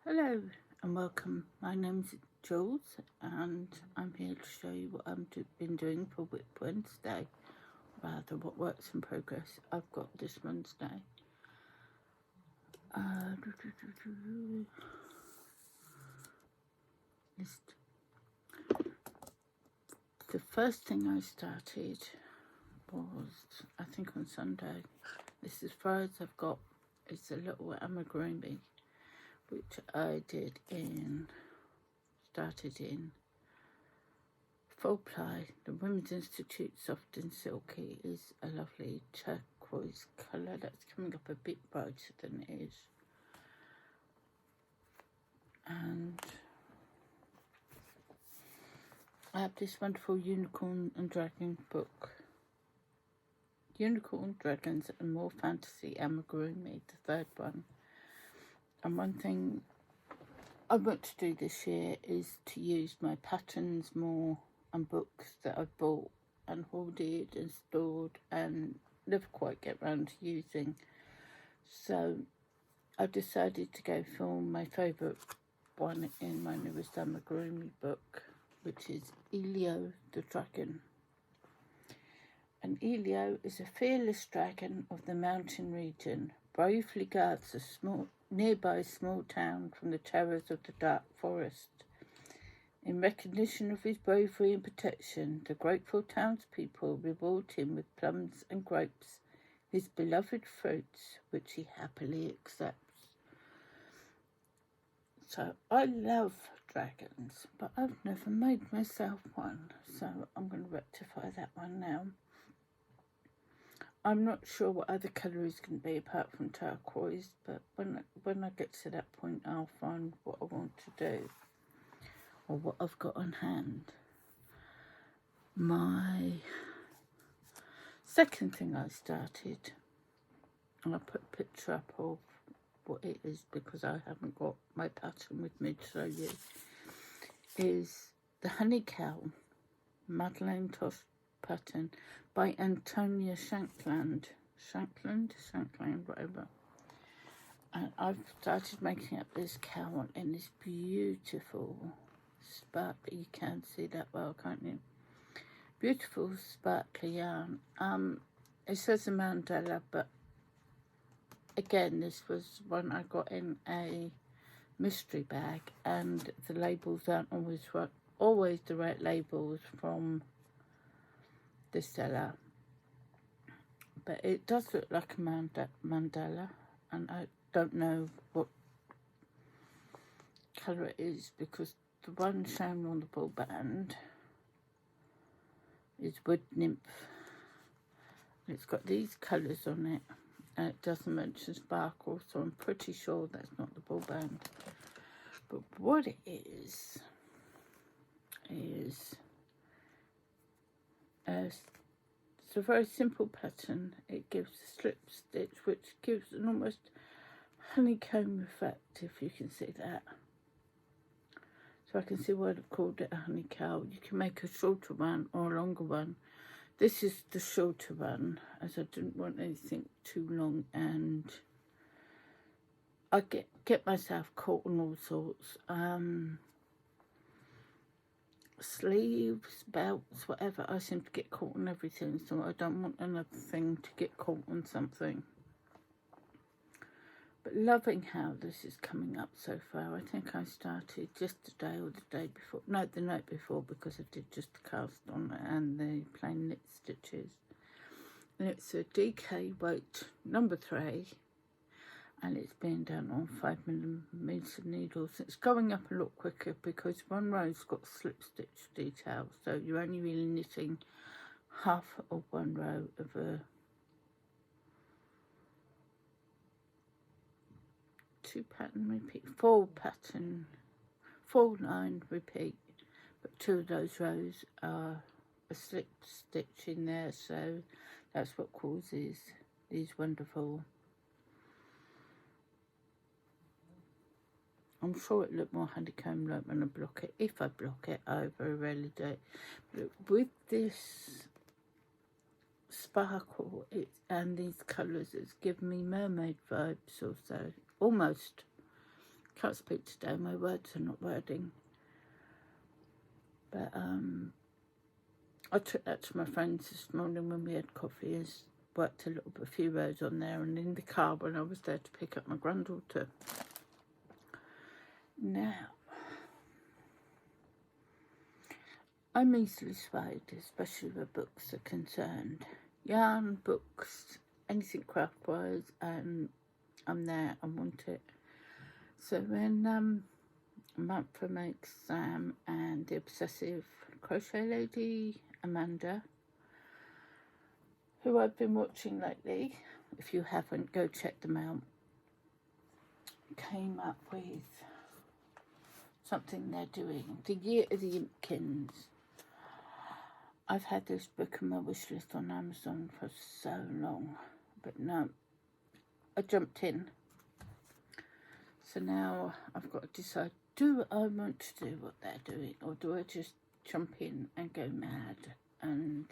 Hello and welcome. My name's Jules and I'm here to show you what I've been doing for Wip Wednesday, rather what works in progress I've got this Wednesday. The first thing I started was, I think on Sunday. This is as far as I've got. It's a little amigurumi which I started in full ply. The Women's Institute Soft and Silky is a lovely turquoise colour that's coming up a bit brighter than it is. And I have this wonderful Unicorn and Dragon book. Unicorn, Dragons and More Fantasy Amigurumi, the third one. And one thing I want to do this year is to use my patterns more and books that I've bought and hoarded and stored and never quite get round to using. So I've decided to go for my favourite one in my newest amigurumi book, which is Elio the Dragon. And Elio is a fearless dragon of the mountain region, bravely guards a nearby small town from the terrors of the dark forest. In recognition of his bravery and protection, the grateful townspeople reward him with plums and grapes, his beloved fruits, which he happily accepts. So I love dragons, but I've never made myself one, so I'm going to rectify that one now. I'm not sure what other colour is going to be apart from turquoise, but when I get to that point, I'll find what I want to do or what I've got on hand. My second thing I started, and I put a picture up of what it is because I haven't got my pattern with me to show you, is the Honey Cow Madeleine Tosh pattern by Antonia Shankland, whatever. And I've started making up this cow in this beautiful sparkly, you can see that well, can't you? Beautiful sparkly yarn. It says a mandala, but again, this was one I got in a mystery bag, and the labels aren't always the right labels from the seller, but it does look like a mandala, and I don't know what colour it is because the one shown on the ball band is Wood Nymph. It's got these colours on it and it doesn't mention sparkle, so I'm pretty sure that's not the ball band. But what it is it's a very simple pattern. It gives a slip stitch which gives an almost honeycomb effect, if you can see that. So I can see why they've called it a honey cow. You can make a shorter one or a longer one. This is the shorter one, as I didn't want anything too long, and I get myself caught on all sorts. Sleeves, belts, whatever. I seem to get caught on everything, so I don't want another thing to get caught on something. But loving how this is coming up so far. I think I started just today or the day before. No, the night before, because I did just the cast on and the plain knit stitches. And it's a DK weight number 3. And it's being done on 5mm needles. It's going up a lot quicker because one row's got slip stitch detail, so you're only really knitting half of one row of a 4 line repeat, but 2 of those rows are a slip stitch in there, so that's what causes these wonderful. I'm sure it looked more honeycomb like when I block it. If I block it, I very rarely do it. But with this sparkle and these colours, it's given me mermaid vibes also. Almost Can't speak today, my words are not wording. But I took that to my friends this morning when we had coffee. I worked a few rows on there, and in the car when I was there to pick up my granddaughter. Now, I'm easily swayed, especially where books are concerned. Yarn, books, anything craft-wise, and I'm there, I want it. So when Mantra makes Sam and the obsessive crochet lady, Amanda, who I've been watching lately, if you haven't, go check them out, came up with something they're doing. The Year of the Impkins. I've had this book on my wish list on Amazon for so long, but no, I jumped in. So now I've got to decide, do I want to do what they're doing, or do I just jump in and go mad and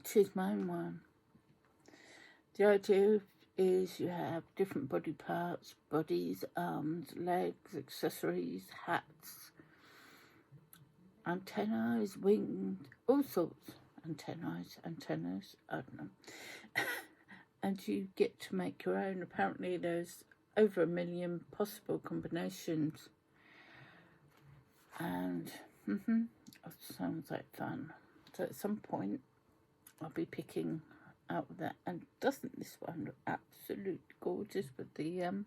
choose my own one? The idea is you have different body parts, bodies, arms, legs, accessories, hats, antennae, wings, all sorts. Antennas, I don't know. And you get to make your own. Apparently there's over 1 million possible combinations. And, it sounds like fun. So at some point, I'll be picking out that. And doesn't this one look absolutely gorgeous with the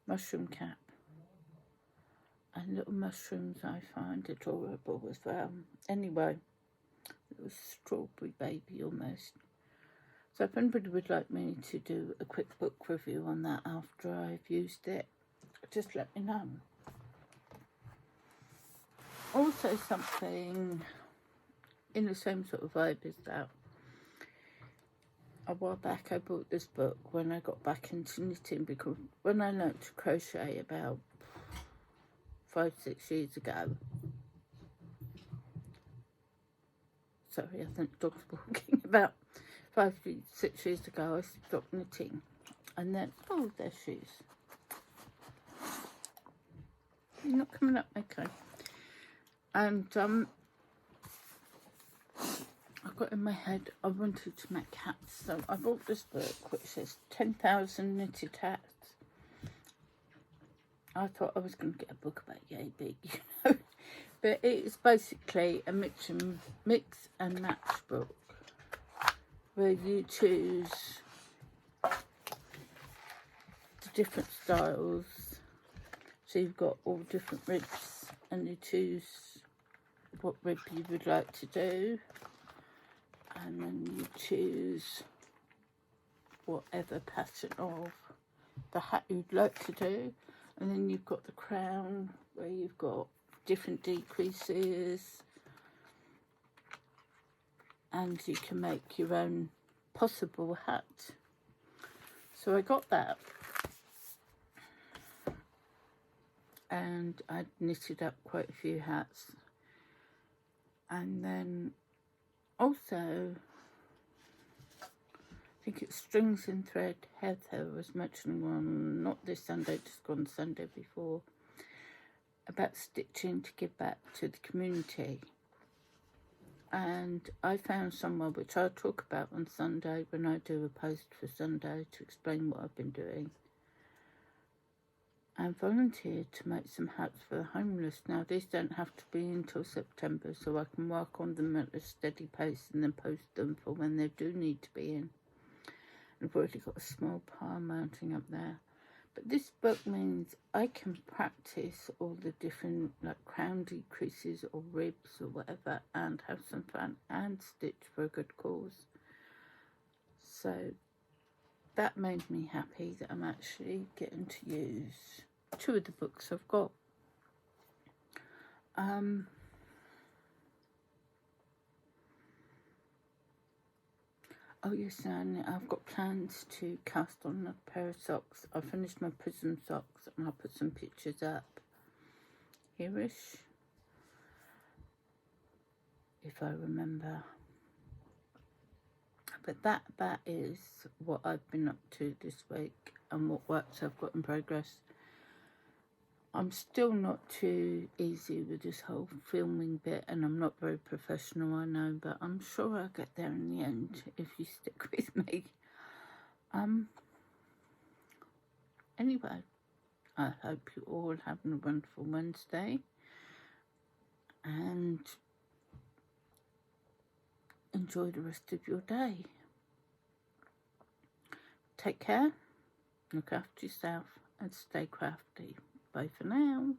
mushroom cap? And little mushrooms I find adorable as well. Anyway, little strawberry baby almost. So if anybody would like me to do a quick book review on that after I've used it, just let me know. Also something in the same sort of vibe as that. A while back I bought this book when I got back into knitting, because when I learnt to crochet about 5-6 years ago. Sorry, I think the dog's walking. About 5-6 years ago, I stopped knitting, and then there's shoes. You're not coming up, okay. And I got in my head I wanted to make hats, so I bought this book which says 10,000 knitted hats. I thought I was going to get a book about yay big, but it's basically a mix and match book where you choose the different styles. So you've got all different ribs, and you choose what rib you would like to do, and then you choose whatever pattern of the hat you'd like to do. And then you've got the crown where you've got different decreases, and you can make your own possible hat. So I got that, and I knitted up quite a few hats. And then also, I think it's Strings and Thread. Heather was mentioning one, not this Sunday, just gone Sunday before, about stitching to give back to the community. And I found somewhere which I'll talk about on Sunday when I do a post for Sunday to explain what I've been doing, and volunteered to make some hats for the homeless. Now, these don't have to be until September, so I can work on them at a steady pace and then post them for when they do need to be in. I've already got a small pile mounting up there. But this book means I can practice all the different like crown decreases or ribs or whatever, and have some fun and stitch for a good cause. So that made me happy that I'm actually getting to use 2 of the books I've got. Oh yes, and I've got plans to cast on a pair of socks. I finished my prism socks, and I'll put some pictures up here-ish, if I remember. But that is what I've been up to this week and what works I've got in progress. I'm still not too easy with this whole filming bit, and I'm not very professional, I know, but I'm sure I'll get there in the end if you stick with me. Anyway, I hope you all having a wonderful Wednesday, and enjoy the rest of your day. Take care, look after yourself, and stay crafty. Bye for now.